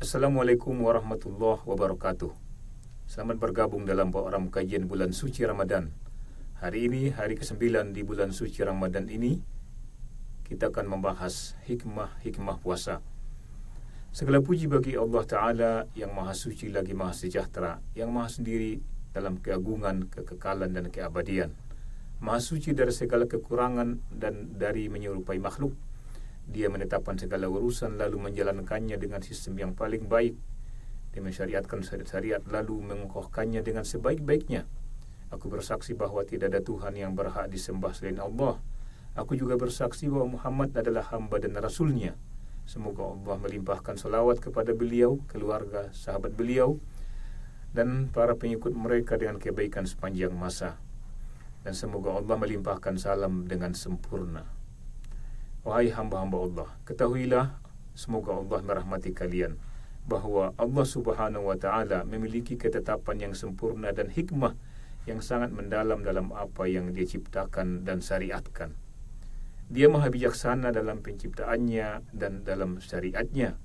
Assalamualaikum warahmatullahi wabarakatuh. Selamat bergabung dalam program kajian bulan suci Ramadan. Hari ini, hari ke-9 di bulan suci Ramadan ini, kita akan membahas hikmah puasa. Segala puji bagi Allah Ta'ala yang maha suci lagi maha sejahtera, yang maha sendiri dalam keagungan, kekekalan, dan keabadian. Maha suci dari segala kekurangan dan dari menyerupai makhluk. Dia menetapkan segala urusan lalu menjalankannya dengan sistem yang paling baik. Dia mensyariatkan syariat lalu mengokohkannya dengan sebaik-baiknya. Aku bersaksi bahwa tidak ada Tuhan yang berhak disembah selain Allah. Aku juga bersaksi bahwa Muhammad adalah hamba dan rasulnya. Semoga Allah melimpahkan salawat kepada beliau, keluarga, sahabat beliau, dan para pengikut mereka dengan kebaikan sepanjang masa. Dan semoga Allah melimpahkan salam dengan sempurna. Wahai hamba-hamba Allah, ketahuilah, semoga Allah merahmati kalian, bahwa Allah Subhanahu wa Ta'ala memiliki ketetapan yang sempurna dan hikmah yang sangat mendalam dalam apa yang Dia ciptakan dan syariatkan. Dia maha bijaksana dalam penciptaannya dan dalam syariatnya.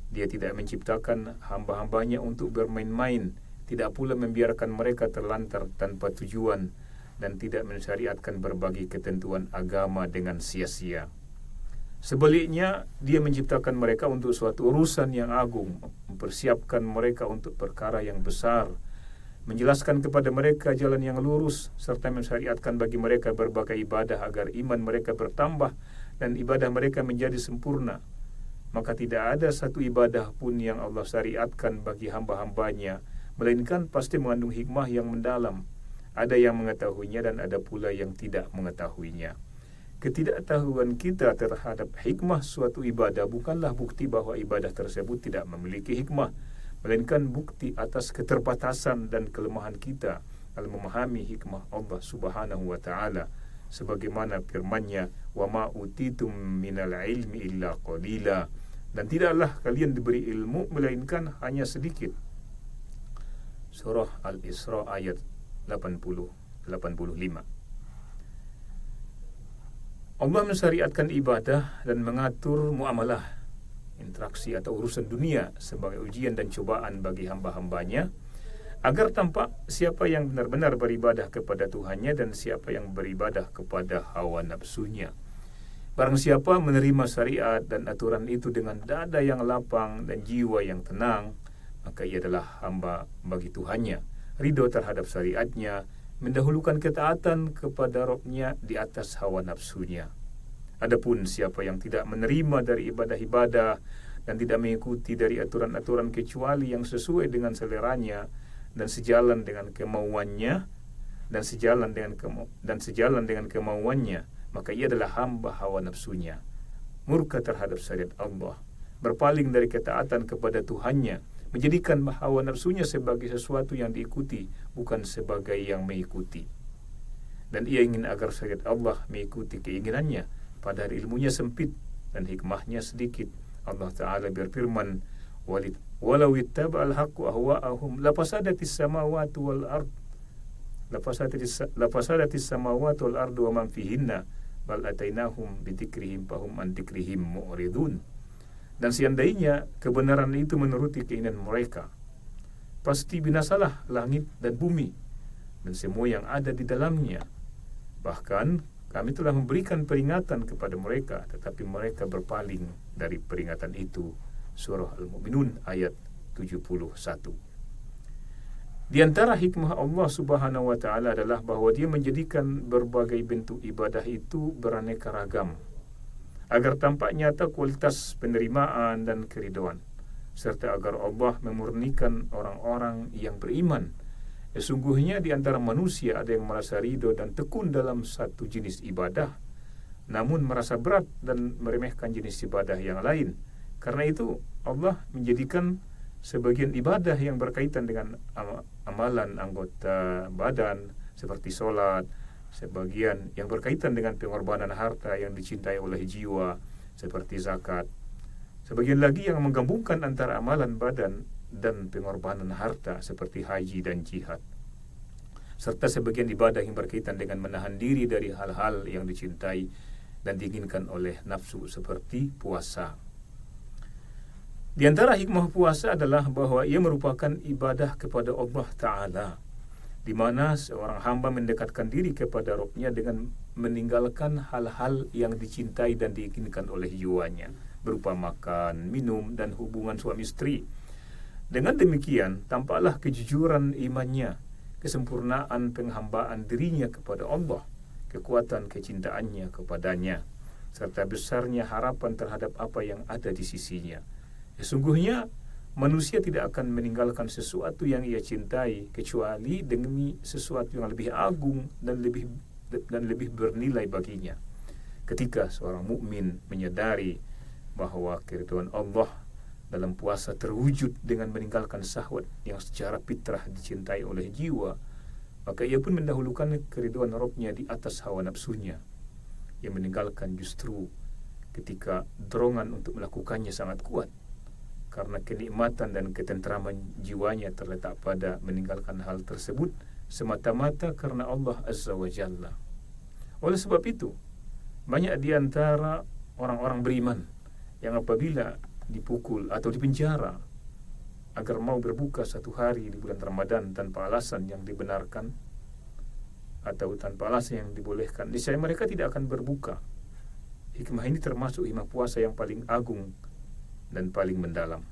Dia tidak menciptakan hamba-hambanya untuk bermain-main, tidak pula membiarkan mereka terlantar tanpa tujuan, dan tidak mensyariatkan berbagai ketentuan agama dengan sia-sia. Sebaliknya, Dia menciptakan mereka untuk suatu urusan yang agung, mempersiapkan mereka untuk perkara yang besar, menjelaskan kepada mereka jalan yang lurus, serta mensyariatkan bagi mereka berbagai ibadah agar iman mereka bertambah dan ibadah mereka menjadi sempurna. Maka tidak ada satu ibadah pun yang Allah syariatkan bagi hamba-hambanya, melainkan pasti mengandung hikmah yang mendalam. Ada yang mengetahuinya dan ada pula yang tidak mengetahuinya. Ketidaktahuan kita terhadap hikmah suatu ibadah bukanlah bukti bahwa ibadah tersebut tidak memiliki hikmah, melainkan bukti atas keterbatasan dan kelemahan kita dalam memahami hikmah Allah Subhanahu wa Ta'ala, sebagaimana firman-Nya, "Wa ma utitum minal ilmi illa qalila," dan tidaklah kalian diberi ilmu melainkan hanya sedikit. Surah Al-Isra ayat 80-85. Allah mensyariatkan ibadah dan mengatur muamalah, interaksi atau urusan dunia sebagai ujian dan cobaan bagi hamba-hambanya, agar tampak siapa yang benar-benar beribadah kepada Tuhannya dan siapa yang beribadah kepada hawa nafsunya. Barang siapa menerima syariat dan aturan itu dengan dada yang lapang dan jiwa yang tenang, maka ia adalah hamba bagi Tuhannya, ridho terhadap syariatnya, mendahulukan ketaatan kepada Rabb-Nya di atas hawa nafsunya. Adapun siapa yang tidak menerima dari ibadah-ibadah dan tidak mengikuti dari aturan-aturan kecuali yang sesuai dengan seleranya dan sejalan dengan kemauannya dan sejalan dengan kemauannya, maka ia adalah hamba hawa nafsunya, murka terhadap syariat Allah, berpaling dari ketaatan kepada Tuhannya, menjadikan hawa nafsunya sebagai sesuatu yang diikuti, bukan sebagai yang mengikuti. Dan ia ingin agar syariat Allah mengikuti keinginannya, padahal ilmunya sempit dan hikmahnya sedikit. Allah Ta'ala berfirman, "Walau ittaba'al haqqu ahwa'ahum lafasadatis samawati wal ard lafasadatis samawati wal ardu wa man fihinna bal atainahum bidzikrihim fahum an dzikrihim mu'ridun." Dan seandainya kebenaran itu menuruti keinginan mereka, pasti binasalah langit dan bumi dan semua yang ada di dalamnya. Bahkan kami telah memberikan peringatan kepada mereka, tetapi mereka berpaling dari peringatan itu. Surah Al-Mu'minun ayat 71. Di antara hikmah Allah Subhanahu wa Ta'ala adalah bahwa Dia menjadikan berbagai bentuk ibadah itu beraneka ragam, agar tampak nyata kualitas penerimaan dan keridhaan, serta agar Allah memurnikan orang-orang yang beriman. Sesungguhnya di antara manusia ada yang merasa ridho dan tekun dalam satu jenis ibadah, namun merasa berat dan meremehkan jenis ibadah yang lain. Karena itu Allah menjadikan sebagian ibadah yang berkaitan dengan amalan anggota badan seperti sholat, sebagian yang berkaitan dengan pengorbanan harta yang dicintai oleh jiwa seperti zakat, sebagian lagi yang menggabungkan antara amalan badan dan pengorbanan harta seperti haji dan jihad, serta sebagian ibadah yang berkaitan dengan menahan diri dari hal-hal yang dicintai dan diinginkan oleh nafsu seperti puasa. Di antara hikmah puasa adalah bahwa ia merupakan ibadah kepada Allah Ta'ala, di mana seorang hamba mendekatkan diri kepada Rabb-Nya dengan meninggalkan hal-hal yang dicintai dan diinginkan oleh jiwanya, berupa makan, minum, dan hubungan suami istri. Dengan demikian, tampaklah kejujuran imannya, kesempurnaan penghambaan dirinya kepada Allah, kekuatan kecintaannya kepadanya, serta besarnya harapan terhadap apa yang ada di sisinya. Sesungguhnya manusia tidak akan meninggalkan sesuatu yang ia cintai kecuali demi sesuatu yang lebih agung dan lebih bernilai baginya. Ketika seorang mukmin menyadari bahwa keridhaan Allah dalam puasa terwujud dengan meninggalkan syahwat yang secara fitrah dicintai oleh jiwa, maka ia pun mendahulukan keridhaan Rabb-Nya di atas hawa nafsunya. Ia meninggalkan justru ketika dorongan untuk melakukannya sangat kuat, karena kenikmatan dan ketentraman jiwanya terletak pada meninggalkan hal tersebut semata-mata karena Allah Azza wa Jalla. Oleh sebab itu, banyak di antara orang-orang beriman yang apabila dipukul atau dipenjara agar mau berbuka satu hari di bulan Ramadan tanpa alasan yang dibenarkan atau tanpa alasan yang dibolehkan, niscaya mereka tidak akan berbuka. Hikmah ini termasuk hikmah puasa yang paling agung dan paling mendalam.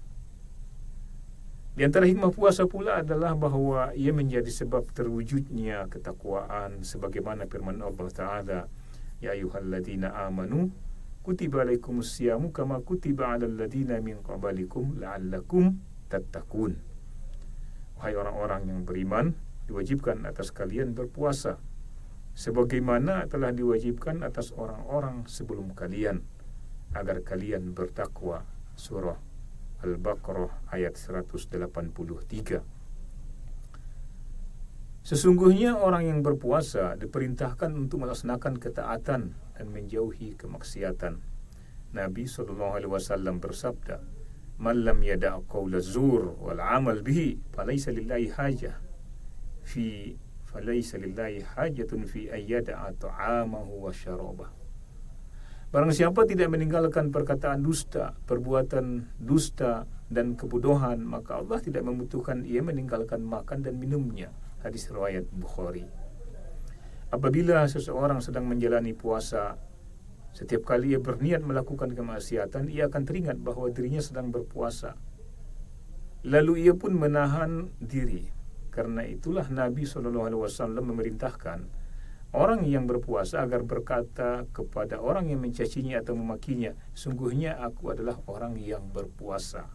Di antara hikmah puasa pula adalah bahwa ia menjadi sebab terwujudnya ketakwaan, sebagaimana firman Allah Ta'ala, ya ayyuhalladzina amanu kutiba alaikumus siyamu kama kutiba alal ladzina min qablikum la'allakum tattaqun. Wahai orang-orang yang beriman, diwajibkan atas kalian berpuasa sebagaimana telah diwajibkan atas orang-orang sebelum kalian agar kalian bertakwa. Surah Al-Baqarah ayat 183. Sesungguhnya orang yang berpuasa diperintahkan untuk melaksanakan ketaatan dan menjauhi kemaksiatan. Nabi SAW bersabda, "Man lam yada' qawla zur wal 'amal bihi falaysa lillahi hajatun fi ayyada'a ta'amahu wa syarabah." Barang siapa tidak meninggalkan perkataan dusta, perbuatan dusta, dan kebodohan, maka Allah tidak membutuhkan ia meninggalkan makan dan minumnya. Hadis riwayat Bukhari. Apabila seseorang sedang menjalani puasa, setiap kali ia berniat melakukan kemaksiatan, ia akan teringat bahwa dirinya sedang berpuasa. Lalu ia pun menahan diri. Karena itulah Nabi SAW memerintahkan orang yang berpuasa agar berkata kepada orang yang mencacinya atau memakinya, "Sungguhnya aku adalah orang yang berpuasa."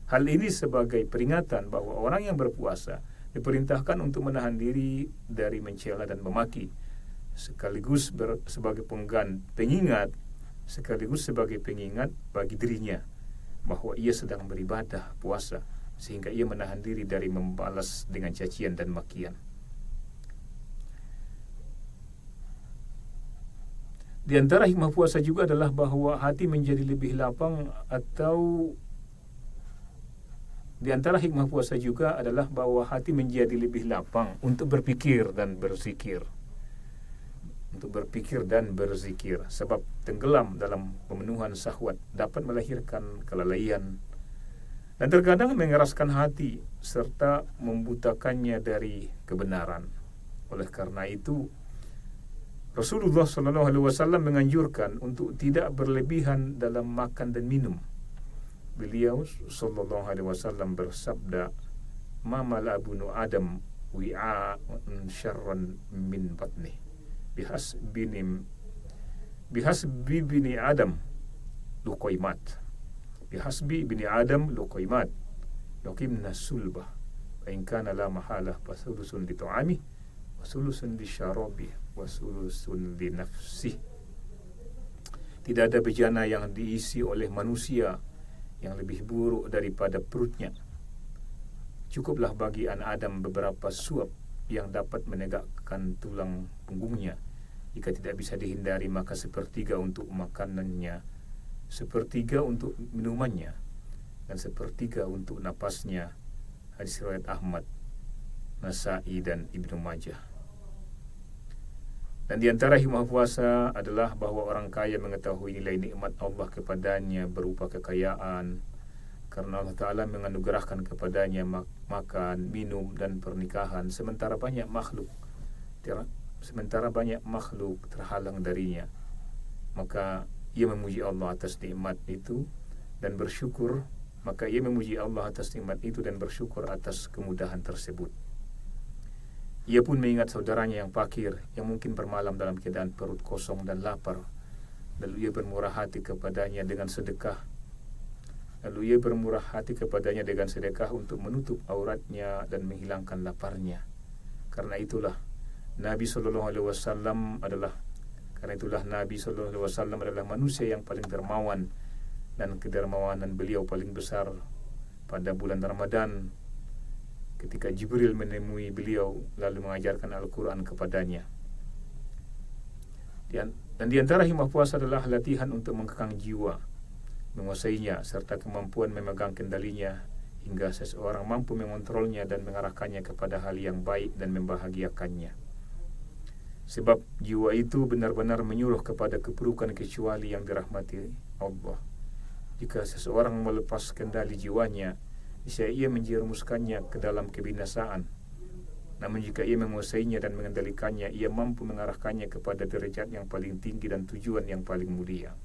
Hal ini sebagai peringatan bahwa orang yang berpuasa diperintahkan untuk menahan diri dari mencela dan memaki, sekaligus sebagai pengingat bagi dirinya bahwa ia sedang beribadah puasa, sehingga ia menahan diri dari membalas dengan cacian dan makian. Di antara hikmah puasa juga adalah bahwa hati menjadi lebih lapang untuk berpikir dan berzikir. Sebab tenggelam dalam pemenuhan syahwat dapat melahirkan kelalaian dan terkadang mengeraskan hati serta membutakannya dari kebenaran. Oleh karena itu, Rasulullah SAW menganjurkan untuk tidak berlebihan dalam makan dan minum. Beliau SAW bersabda, "Ma mala bunu Adam wi'a'un syarran min batnih. Bihasbi bini Adam luqaimat. Bihasbi bini Adam luqaimat. Yuqimna sulbah. Fa in kana la mahalah fasulusun li ta'amih wa sulusun li syarabih wa sulusun li nafsih." Tidak ada bejana yang diisi oleh manusia yang lebih buruk daripada perutnya. Cukuplah bagi anak Adam beberapa suap yang dapat menegakkan tulang punggungnya. Jika tidak bisa dihindari, maka sepertiga untuk makanannya, sepertiga untuk minumannya, dan sepertiga untuk napasnya. Hadis riwayat Ahmad, Nasa'i, dan Ibnu Majah. Dan di antara hikmah puasa adalah bahwa orang kaya mengetahui nilai nikmat Allah kepadanya berupa kekayaan, karena Allah Ta'ala menganugerahkan kepadanya makan, minum, dan pernikahan, sementara banyak makhluk terhalang darinya. Maka ia memuji Allah atas nikmat itu dan bersyukur. Maka ia memuji Allah atas nikmat itu dan bersyukur atas kemudahan tersebut. Ia pun mengingat saudaranya yang fakir, yang mungkin bermalam dalam keadaan perut kosong dan lapar. Lalu ia bermurah hati kepadanya dengan sedekah. Untuk menutup auratnya dan menghilangkan laparnya. Karena itulah Nabi SAW adalah manusia yang paling dermawan, dan kedermawanan beliau paling besar pada bulan Ramadan ketika Jibril menemui beliau lalu mengajarkan Al-Quran kepadanya. Dan di antara hikmah puasa adalah latihan untuk mengekang jiwa, menguasainya, serta kemampuan memegang kendalinya hingga seseorang mampu mengontrolnya dan mengarahkannya kepada hal yang baik dan membahagiakannya. Sebab jiwa itu benar-benar menyuruh kepada keburukan kecuali yang dirahmati Allah. Jika seseorang melepas kendali jiwanya, niscaya ia menjerumuskannya ke dalam kebinasaan. Namun jika ia menguasainya dan mengendalikannya, ia mampu mengarahkannya kepada derajat yang paling tinggi dan tujuan yang paling mulia.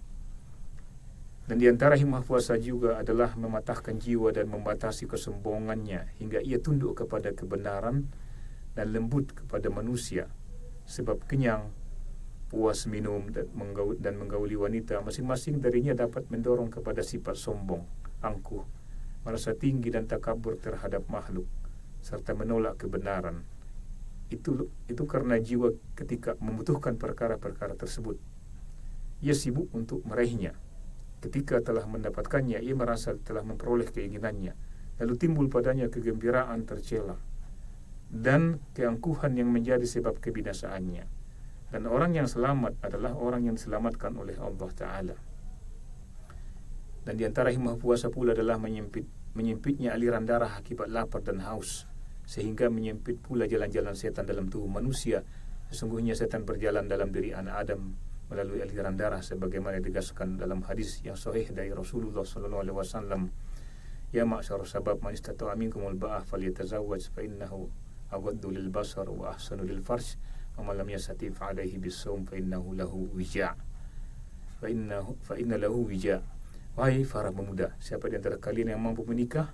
Dan di antara hikmah puasa juga adalah mematahkan jiwa dan membatasi kesombongannya hingga ia tunduk kepada kebenaran dan lembut kepada manusia. Sebab kenyang, puas minum dan menggauli wanita, masing-masing darinya dapat mendorong kepada sifat sombong, angkuh, merasa tinggi dan takabur terhadap makhluk, serta menolak kebenaran. Itu karena jiwa ketika membutuhkan perkara-perkara tersebut, ia sibuk untuk meraihnya. Ketika telah mendapatkannya, ia merasa telah memperoleh keinginannya, lalu timbul padanya kegembiraan tercela dan keangkuhan yang menjadi sebab kebinasaannya. Dan orang yang selamat adalah orang yang diselamatkan oleh Allah Ta'ala. Dan di antara hikmah puasa pula adalah menyempitnya aliran darah akibat lapar dan haus, sehingga menyempit pula jalan-jalan setan dalam tubuh manusia. Sesungguhnya setan berjalan dalam diri anak Adam melalui aliran darah, sebagaimana ditegaskan dalam hadis yang sahih dari Rasulullah SAW. Ya ma'syarus sabab, man istata'a minkumul ba'ah falyatazawwaj fa innahu aghaddu lil basar wa ahsanu lil farj. وَمَنْ لَمْ يَسْتَطِعْ فَعَلَيْهِ بِالصَّوْمِ فَإِنَّ لَهُ وِجَاءٌ. Wahai para pemuda, siapa di antara kalian yang mampu menikah,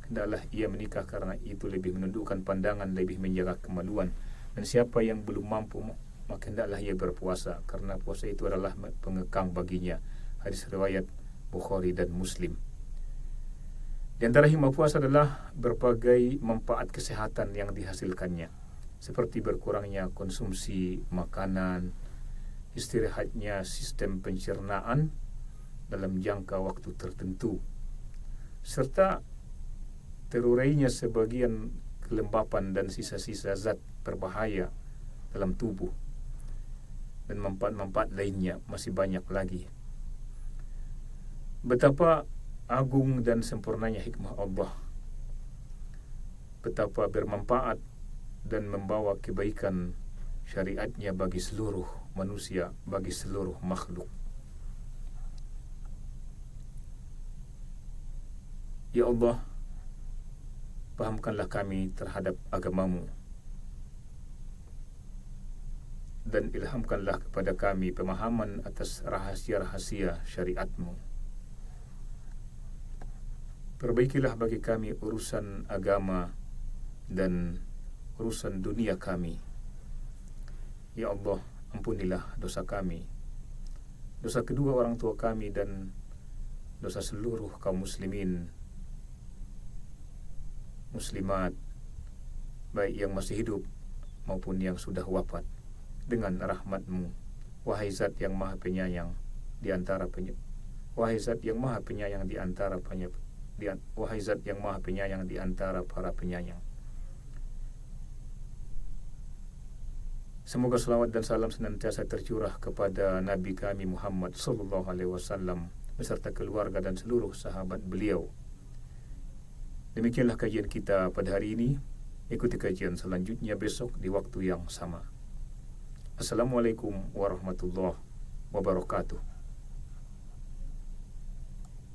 hendaklah ia menikah, karena itu lebih menundukkan pandangan, lebih menjaga kemaluan. Dan siapa yang belum mampu, maka hendaklah ia berpuasa, karena puasa itu adalah pengekang baginya. Hadis riwayat Bukhari dan Muslim. Di antara hikmah puasa adalah berbagai manfaat kesehatan yang dihasilkannya, seperti berkurangnya konsumsi makanan, istirahatnya sistem pencernaan dalam jangka waktu tertentu, serta terurainya sebagian kelembapan dan sisa-sisa zat berbahaya dalam tubuh. Dan manfaat-manfaat lainnya masih banyak lagi. Betapa agung dan sempurnanya hikmah Allah, betapa bermanfaat dan membawa kebaikan syariatnya bagi seluruh manusia, bagi seluruh makhluk. Ya Allah, pahamkanlah kami terhadap agamamu, dan ilhamkanlah kepada kami pemahaman atas rahasia-rahasia syariatmu. Perbaikilah bagi kami urusan agama dan urusan dunia kami. Ya Allah, ampunilah dosa kami, dosa kedua orang tua kami, dan dosa seluruh kaum muslimin, muslimat, baik yang masih hidup maupun yang sudah wafat, dengan rahmat-Mu, wahai Zat yang Maha Penyayang di antara wahai Zat yang Maha Penyayang di antara wahai Zat yang Maha Penyayang di antara para penyayang. Semoga salawat dan salam senantiasa tercurah kepada Nabi kami Muhammad sallallahu alaihi wasallam beserta keluarga dan seluruh sahabat beliau. Demikianlah kajian kita pada hari ini. Ikuti kajian selanjutnya besok di waktu yang sama. Assalamualaikum warahmatullahi wabarakatuh.